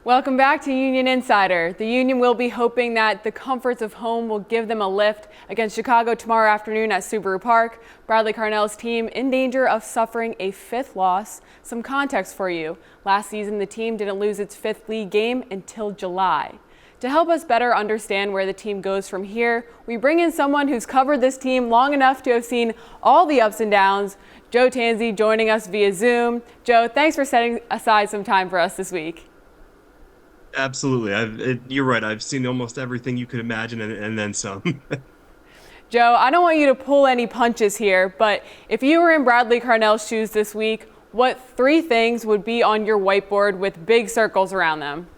Welcome back to Union Insider. The Union will be hoping that the comforts of home will give them a lift against Chicago tomorrow afternoon at Subaru Park. Bradley Carnell's team in danger of suffering a fifth loss. Some context for you. Last season, the team didn't lose its fifth league game until July. To help us better understand where the team goes from here, we bring in someone who's covered this team long enough to have seen all the ups and downs. Joe Tansey joining us via Zoom. Joe, thanks for setting aside some time for us this week. Absolutely. You're right. I've seen almost everything you could imagine and then some. Joe, I don't want you to pull any punches here, but if you were in Bradley Carnell's shoes this week, what three things would be on your whiteboard with big circles around them?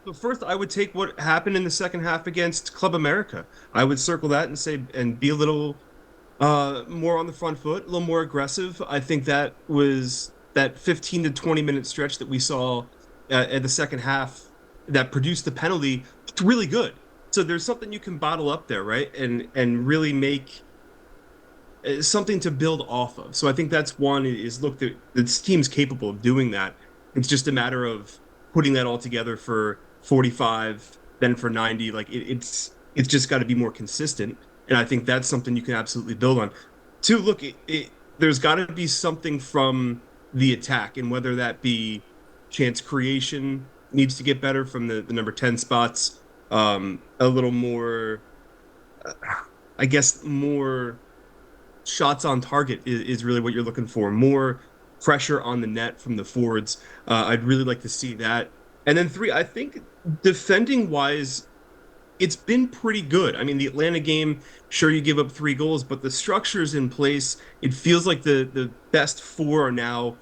So first, I would take what happened in the second half against Club America. I would circle that and say, and be a little more on the front foot, a little more aggressive. I think that was that 15 to 20 minute stretch that we saw at the second half that produced the penalty. It's really good. So there's something you can bottle up there, right? And really make something to build off of. So I think that's one is look, this team's capable of doing that. It's just a matter of putting that all together for 45, then for 90. Like it's just got to be more consistent. And I think that's something you can absolutely build on. Two, look, there's got to be something from the attack, and whether that be chance creation needs to get better from the number 10 spots. A little more, I guess, more shots on target is really what you're looking for. More pressure on the net from the forwards. I'd really like to see that. And then three, I think defending wise, it's been pretty good. I mean, the Atlanta game, sure, you give up 3 goals, but the structure's in place. It feels like the best 4 are now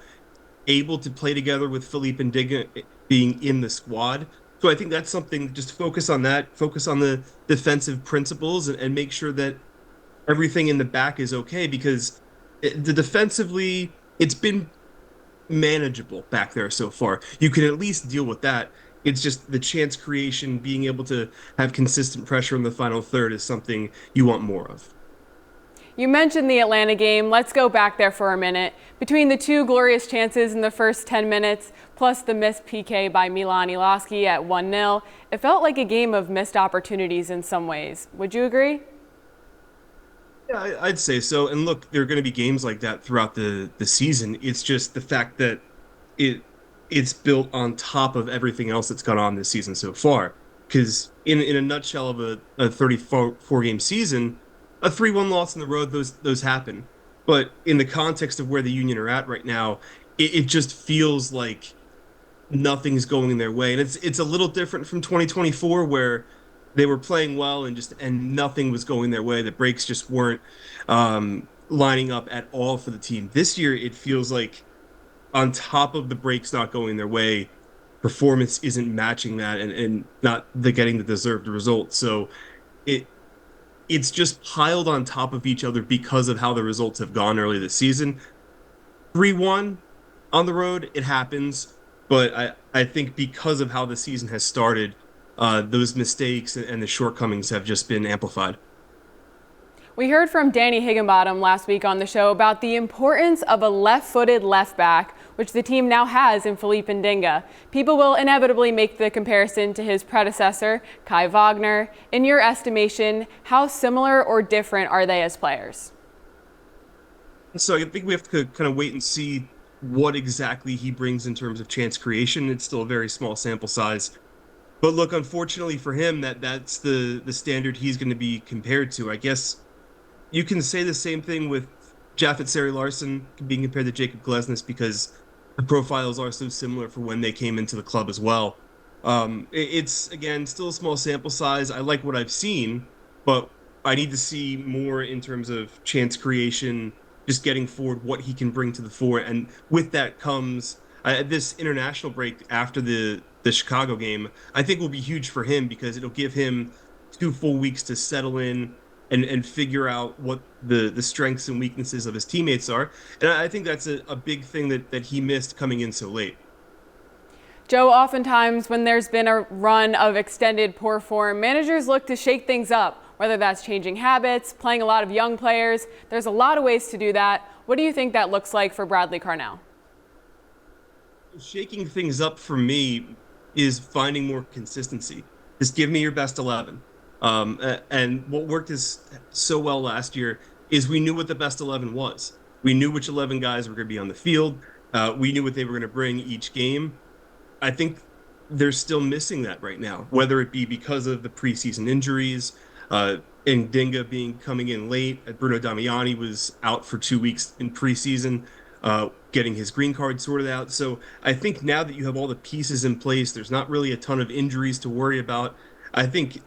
able to play together with Philippe and Digga being in the squad. So I think that's something, just focus on that, focus on the defensive principles and make sure that everything in the back is okay, because the defensively, it's been manageable back there so far. You can at least deal with that. It's just the chance creation, being able to have consistent pressure in the final third is something you want more of. You mentioned the Atlanta game. Let's go back there for a minute. Between the 2 glorious chances in the first 10 minutes, plus the missed PK by Milan Iloski at 1-0, it felt like a game of missed opportunities in some ways. Would you agree? Yeah, I'd say so. And look, there are going to be games like that throughout the season. It's just the fact that it's built on top of everything else that's gone on this season so far. Because in a nutshell of a 34 game season, a 3-1 loss on the road, those happen. But in the context of where the Union are at right now, it just feels like nothing's going their way. And it's a little different from 2024, where they were playing well and nothing was going their way. The breaks just weren't lining up at all for the team. This year, it feels like on top of the breaks not going their way, performance isn't matching that and not getting the deserved result. So it's just piled on top of each other because of how the results have gone early this season. 3-1 on the road, it happens. But I think because of how the season has started, those mistakes and the shortcomings have just been amplified. We heard from Danny Higginbottom last week on the show about the importance of a left-footed left back, which the team now has in Philippe Ndinga. People will inevitably make the comparison to his predecessor, Kai Wagner. In your estimation, how similar or different are they as players? So I think we have to kind of wait and see what exactly he brings in terms of chance creation. It's still a very small sample size. But look, unfortunately for him, that's the standard he's going to be compared to. I guess you can say the same thing with Jaffet Seri-Larsen being compared to Jacob Glesnes, because the profiles are so similar for when they came into the club as well. It's, again, still a small sample size. I like what I've seen, but I need to see more in terms of chance creation, just getting forward what he can bring to the fore. And with that comes this international break after the Chicago game, I think will be huge for him, because it'll give him 2 full weeks to settle in and figure out what the strengths and weaknesses of his teammates are. And I think that's a big thing that he missed coming in so late. Joe, oftentimes when there's been a run of extended poor form, managers look to shake things up, whether that's changing habits, playing a lot of young players. There's a lot of ways to do that. What do you think that looks like for Bradley Carnell? Shaking things up for me is finding more consistency. Just give me your best 11. And what worked is so well last year is we knew what the best 11 was. We knew which 11 guys were going to be on the field. We knew what they were going to bring each game. I think they're still missing that right now, whether it be because of the preseason injuries, and Dinga being coming in late. Bruno Damiani was out for 2 weeks in preseason, getting his green card sorted out. So I think now that you have all the pieces in place, there's not really a ton of injuries to worry about. I think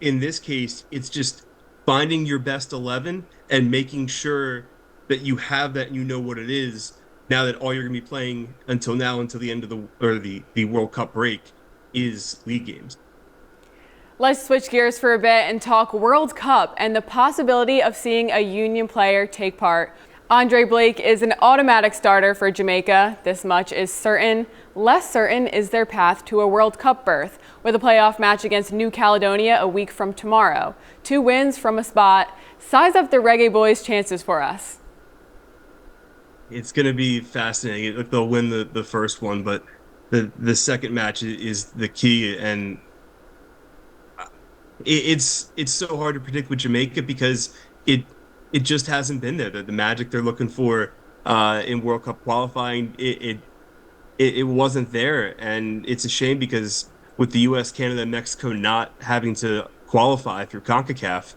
in this case, it's just finding your best 11 and making sure that you have that and you know what it is now that all you're going to be playing until now, until the end of the World Cup break, is league games. Let's switch gears for a bit and talk World Cup and the possibility of seeing a Union player take part. Andre Blake is an automatic starter for Jamaica. This much is certain. Less certain is their path to a World Cup berth, with a playoff match against New Caledonia a week from tomorrow. 2 wins from a spot. Size up the Reggae Boys' chances for us. It's going to be fascinating. They'll win the first one, but the second match is the key, and it's so hard to predict with Jamaica because it just hasn't been there. The magic they're looking for in World Cup qualifying, it wasn't there, and it's a shame because with the U.S., Canada, and Mexico not having to qualify through CONCACAF,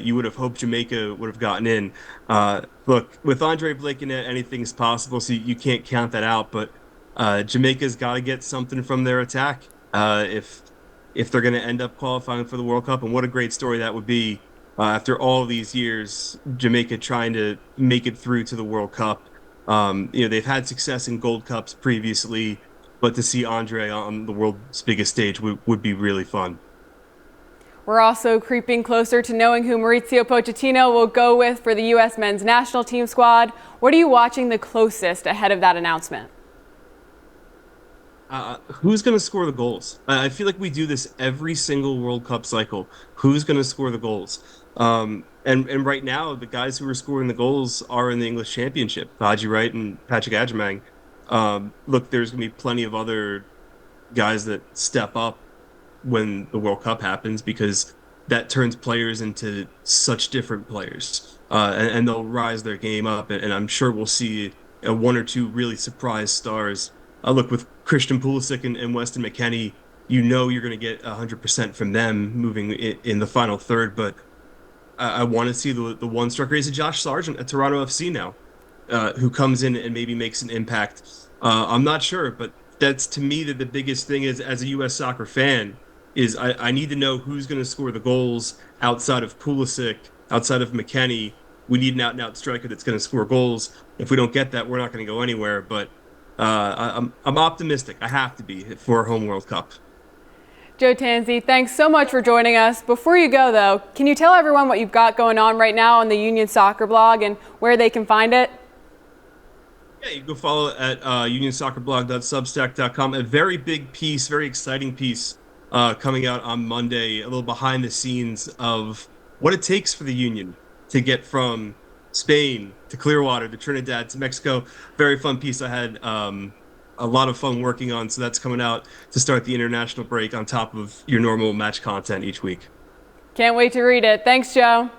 you would have hoped Jamaica would have gotten in. Look, with Andre Blake in it, anything's possible, so you can't count that out. But Jamaica's got to get something from their attack if they're going to end up qualifying for the World Cup. And what a great story that would be after all these years, Jamaica trying to make it through to the World Cup. They've had success in Gold Cups previously, but to see Andre on the world's biggest stage would be really fun. We're also creeping closer to knowing who Mauricio Pochettino will go with for the U.S. men's national team squad. What are you watching the closest ahead of that announcement? Who's going to score the goals? I feel like we do this every single World Cup cycle. Who's going to score the goals? And right now, the guys who are scoring the goals are in the English Championship, Haji Wright and Patrick Adjemang. Look, there's going to be plenty of other guys that step up when the World Cup happens because that turns players into such different players, and they'll rise their game up. And I'm sure we'll see one or two really surprise stars. Look, with Christian Pulisic and Weston McKennie, you know you're going to get 100% from them moving in the final third. But I want to see the one striker is Josh Sargent at Toronto FC now, who comes in and maybe makes an impact. I'm not sure, but that's to me the biggest thing is as a U.S. soccer fan is I need to know who's going to score the goals outside of Pulisic, outside of McKennie. We need an out-and-out striker that's going to score goals. If we don't get that, we're not going to go anywhere. But I'm optimistic. I have to be for a home World Cup. Joe Tansey, thanks so much for joining us. Before you go, though, can you tell everyone what you've got going on right now on the Union Soccer blog and where they can find it? Yeah, you can go follow at unionsoccerblog.substack.com. A very big piece, very exciting piece coming out on Monday, a little behind the scenes of what it takes for the Union to get from Spain to Clearwater to Trinidad to Mexico. Very fun piece I had a lot of fun working on. So that's coming out to start the international break on top of your normal match content each week. Can't wait to read it. Thanks, Joe.